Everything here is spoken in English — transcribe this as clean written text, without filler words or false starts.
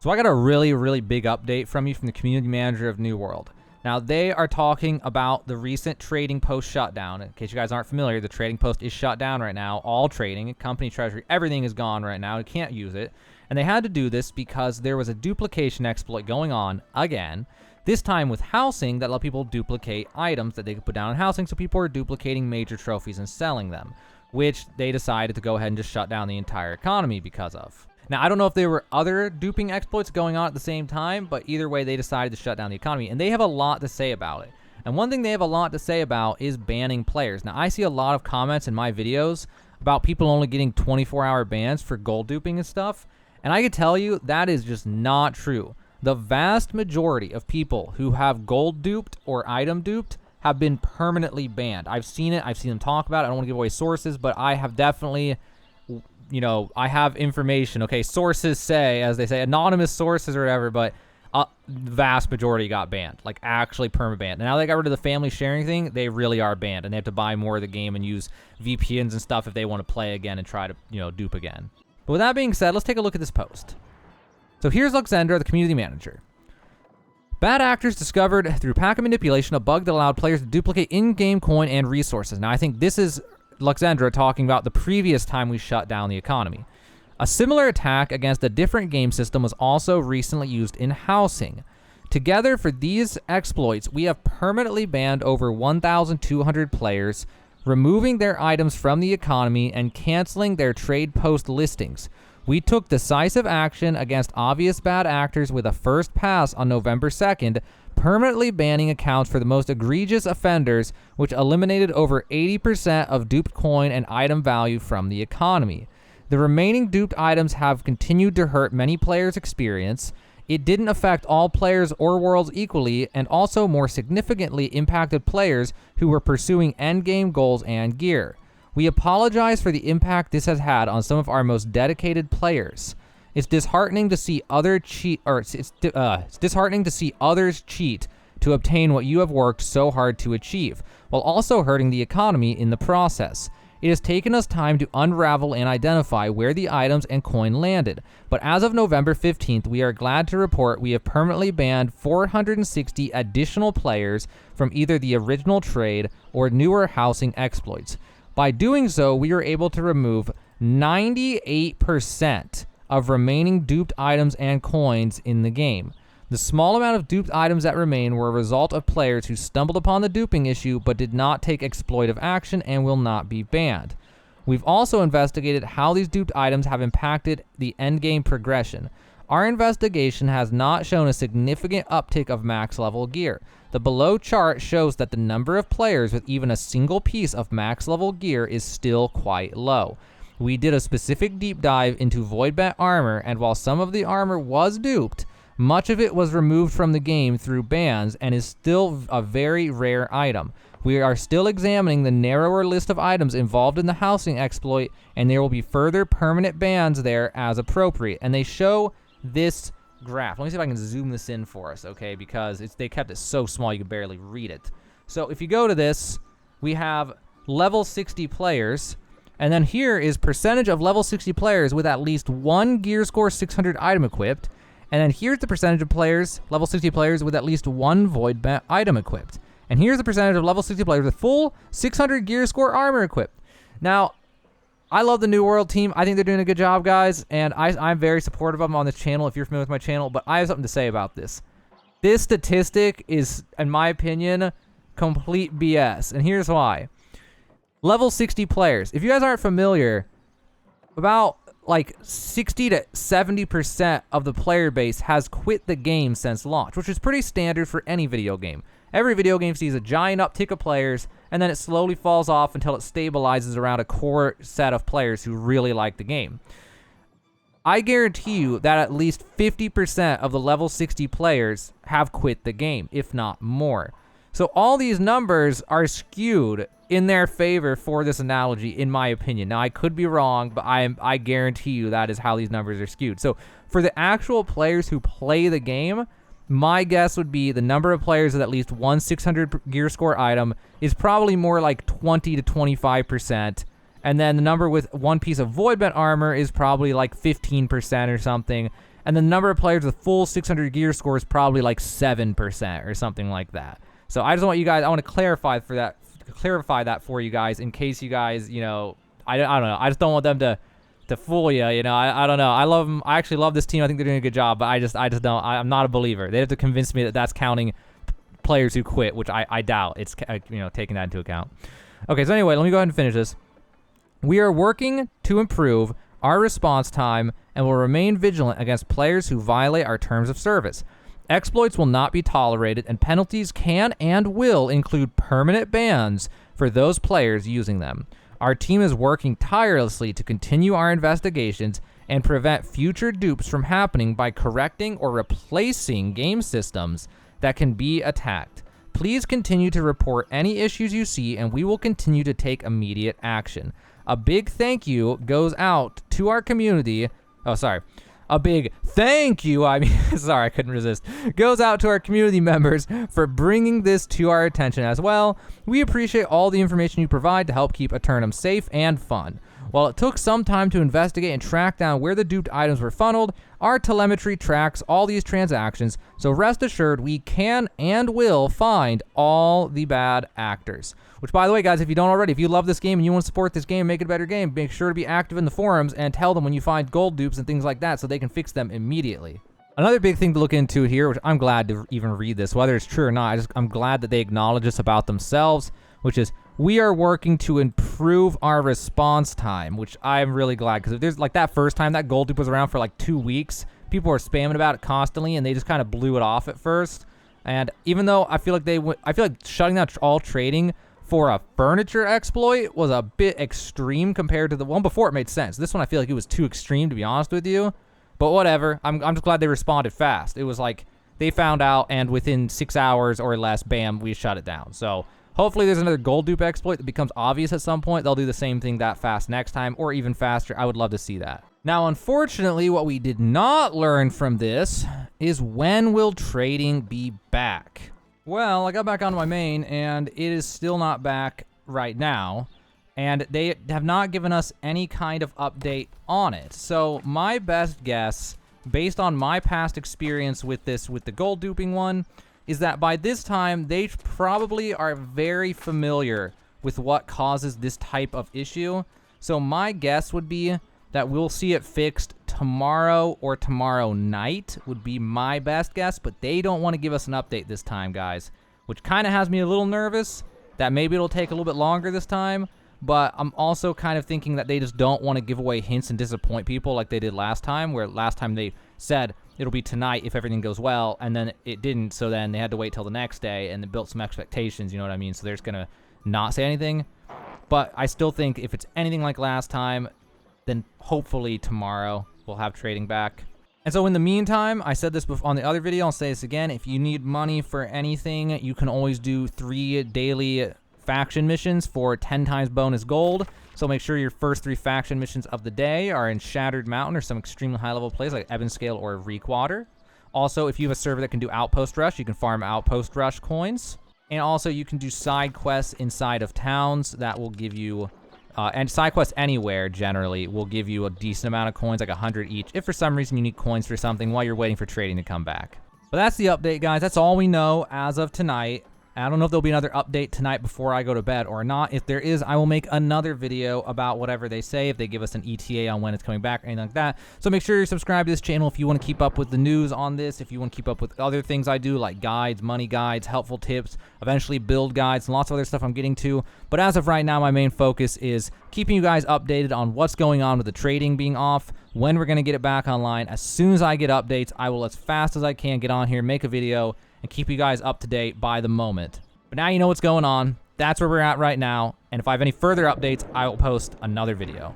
So I got a really, really big update from you from the community manager of New World. Now, they are talking about the recent trading post shutdown. In case you guys aren't familiar, the trading post is shut down right now. All trading, company treasury, everything is gone right now. You can't use it. And they had to do this because there was a duplication exploit going on again, this time with housing, that let people duplicate items that they could put down in housing. So people are duplicating major trophies and selling them, which they decided to go ahead and just shut down the entire economy because of. Now, I don't know if there were other duping exploits going on at the same time, but either way, they decided to shut down the economy, and they have a lot to say about it. And one thing they have a lot to say about is banning players. Now, I see a lot of comments in my videos about people only getting 24-hour bans for gold duping and stuff, and I can tell you that is just not true. The vast majority of people who have gold duped or item duped have been permanently banned. I've seen it. I've seen them talk about it. I don't want to give away sources, but I have definitely... I have information, okay? Sources say, as they say, anonymous sources or whatever, but the vast majority got banned, like actually perma-banned. And now they got rid of the family sharing thing, they really are banned, and they have to buy more of the game and use VPNs and stuff if they want to play again and try to, dupe again. But with that being said, let's take a look at this post. So here's Luxendra, the community manager. Bad actors discovered through packet manipulation a bug that allowed players to duplicate in-game coin and resources. Now, I think this is Luxendra talking about the previous time we shut down the economy. A similar attack against a different game system was also recently used in housing. Together, for these exploits, we have permanently banned over 1,200 players, removing their items from the economy and canceling their trade post listings. We took decisive action against obvious bad actors with a first pass on November 2nd, permanently banning accounts for the most egregious offenders, which eliminated over 80% of duped coin and item value from the economy. The remaining duped items have continued to hurt many players' experience. It didn't affect all players or worlds equally, and also more significantly impacted players who were pursuing endgame goals and gear. We apologize for the impact this has had on some of our most dedicated players. It's disheartening to see it's disheartening to see others cheat to obtain what you have worked so hard to achieve, while also hurting the economy in the process. It has taken us time to unravel and identify where the items and coin landed, but as of November 15th, we are glad to report we have permanently banned 460 additional players from either the original trade or newer housing exploits. By doing so, we are able to remove 98% of remaining duped items and coins in the game. The small amount of duped items that remain were a result of players who stumbled upon the duping issue but did not take exploitive action and will not be banned. We've also investigated how these duped items have impacted the endgame progression. Our investigation has not shown a significant uptick of max level gear. The below chart shows that the number of players with even a single piece of max level gear is still quite low. We did a specific deep dive into voidbent armor, and while some of the armor was duped, much of it was removed from the game through bans and is still a very rare item. We are still examining the narrower list of items involved in the housing exploit, and there will be further permanent bans there as appropriate. And they show this graph. Let me see if I can zoom this in for us, okay? Because they kept it so small you can barely read it. So if you go to this, we have level 60 players. And then here is percentage of level 60 players with at least one gear score 600 item equipped. And then here's the percentage of players, level 60 players with at least one voidbent item equipped. And here's the percentage of level 60 players with full 600 gear score armor equipped. Now, I love the New World team. I think they're doing a good job, guys. And I'm very supportive of them on this channel if you're familiar with my channel. But I have something to say about this. This statistic is, in my opinion, complete BS. And here's why. Level 60 players. If you guys aren't familiar, about like 60 to 70% of the player base has quit the game since launch, which is pretty standard for any video game. Every video game sees a giant uptick of players, and then it slowly falls off until it stabilizes around a core set of players who really like the game. I guarantee you that at least 50% of the level 60 players have quit the game, if not more. So all these numbers are skewed in their favor for this analogy, in my opinion. Now, I could be wrong, but I guarantee you that is how these numbers are skewed. So for the actual players who play the game, my guess would be the number of players with at least one 600 gear score item is probably more like 20 to 25%. And then the number with one piece of voidbent armor is probably like 15% or something. and the number of players with full 600 gear score is probably like 7% or something like that. So I just want you guys, I want to clarify that for you guys in case you guys, you know, I don't know. I just don't want them to fool you. You know, I don't know. I love them. I actually love this team. I think they're doing a good job, but I just don't. I'm not a believer. They have to convince me that that's counting players who quit, which I doubt. It's, you know, taking that into account. Okay, so anyway, let me go ahead and finish this. We are working to improve our response time and will remain vigilant against players who violate our terms of service. Exploits will not be tolerated, and penalties can and will include permanent bans for those players using them. Our team is working tirelessly to continue our investigations and prevent future dupes from happening by correcting or replacing game systems that can be attacked. Please continue to report any issues you see, and we will continue to take immediate action. A big thank you goes out to our community. Oh, sorry. A big thank you, sorry, I couldn't resist, goes out to our community members for bringing this to our attention as well. We appreciate all the information you provide to help keep Eternum safe and fun. While it took some time to investigate and track down where the duped items were funneled, our telemetry tracks all these transactions, so rest assured we can and will find all the bad actors. Which, by the way, guys, if you don't already, if you love this game and you want to support this game, make it a better game, make sure to be active in the forums and tell them when you find gold dupes and things like that so they can fix them immediately. Another big thing to look into here, which I'm glad to even read this, whether it's true or not, I'm glad that they acknowledge this about themselves, which is, we are working to improve our response time, which I'm really glad, because if there's like that first time that gold dupe was around for like 2 weeks, people were spamming about it constantly, and they just kind of blew it off at first. And even though I feel like shutting down all trading for a furniture exploit was a bit extreme compared to the one before. It made sense. This one I feel like it was too extreme, to be honest with you. But whatever. I'm just glad they responded fast. It was like they found out, and within 6 hours or less, bam, we shut it down. So hopefully there's another gold dupe exploit that becomes obvious at some point. They'll do the same thing that fast next time, or even faster. I would love to see that. Now, unfortunately, what we did not learn from this is when will trading be back? Well, I got back onto my main, and it is still not back right now, and they have not given us any kind of update on it. So my best guess, based on my past experience with the gold duping one, is that by this time, they probably are very familiar with what causes this type of issue. So my guess would be that we'll see it fixed tomorrow or tomorrow night would be my best guess, but they don't want to give us an update this time, guys, which kind of has me a little nervous that maybe it'll take a little bit longer this time, but I'm also kind of thinking that they just don't want to give away hints and disappoint people like they did last time, where last time they said it'll be tonight if everything goes well, and then it didn't, so then they had to wait till the next day, and they built some expectations, you know what I mean? So they're just going to not say anything, but I still think if it's anything like last time, then hopefully tomorrow we'll have trading back. And so in the meantime, I said this on the other video, I'll say this again, if you need money for anything, you can always do 3 daily faction missions for 10 times bonus gold. So make sure your first 3 faction missions of the day are in Shattered Mountain or some extremely high level place like Ebonscale or Reekwater. Also, if you have a server that can do Outpost Rush, you can farm Outpost Rush coins. And also you can do side quests inside of towns that will give you and side quests anywhere, generally, will give you a decent amount of coins, like 100 each, if for some reason you need coins for something while you're waiting for trading to come back. But that's the update, guys. That's all we know as of tonight. I don't know if there'll be another update tonight before I go to bed or not. If there is, I will make another video about whatever they say, if they give us an ETA on when it's coming back or anything like that. So make sure you're subscribed to this channel if you want to keep up with the news on this, if you want to keep up with other things I do, like guides, money guides, helpful tips, eventually build guides, and lots of other stuff I'm getting to. But as of right now, my main focus is keeping you guys updated on what's going on with the trading being off, when we're going to get it back online. As soon as I get updates, I will, as fast as I can, get on here, make a video, and keep you guys up to date by the moment. But now you know what's going on. That's where we're at right now. And if I have any further updates, I will post another video.